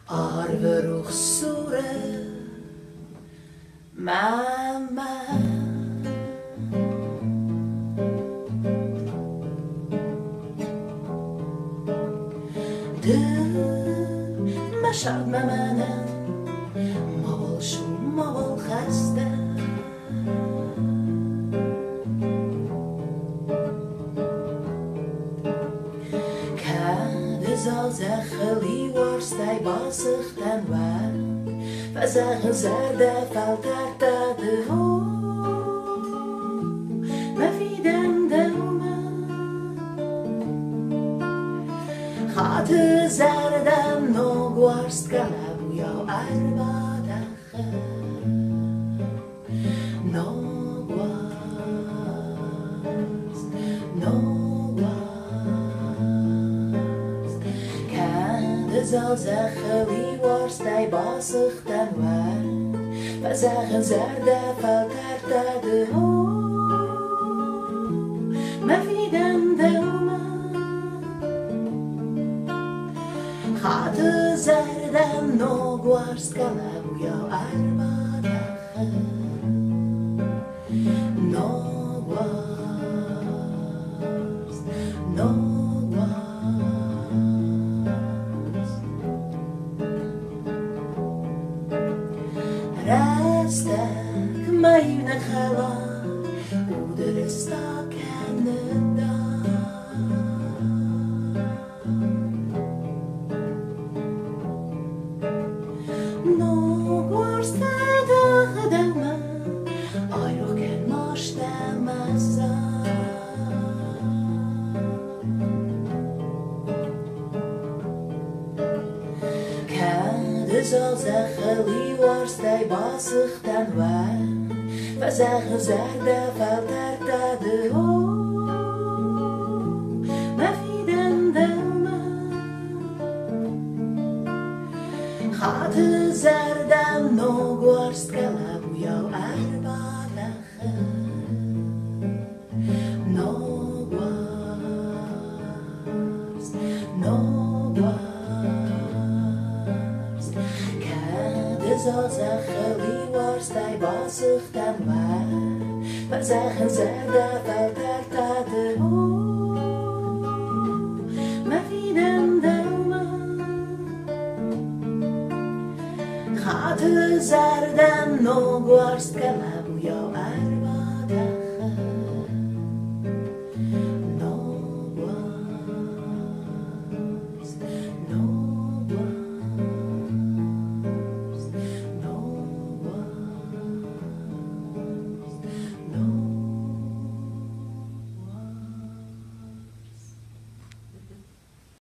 Arveruch sure mama دل مشاد ممنم مابل شو مابل خسته زازه خلی وارستی باسختن ور فزاق زرده فلتر داده ها مفیدن دوما خاط زردن نوگ وارست گلبو یا ارباده نوگ وارست زازه خلی وارستی باسختن ور فزاق زرده فلتر داده ها مفیدن دوما خاط زردن نوگ وارست گلبو یا ارباده نوگ وارست Rastak mayuna khala udersta Canada No gorsta da khadama ayro ken mashta masa زازه خلی وارستی باسختن ور فزاق زرده فلتر داده ها مفیدن دوما خاط زردن نوگ وارست گلبو یا ارباده نوگ وارست زازه خلی وارستی باسختن ور فزاق زرده فلتر داده ها مفیدن دوما خاط زردن نوگ وارست گلبو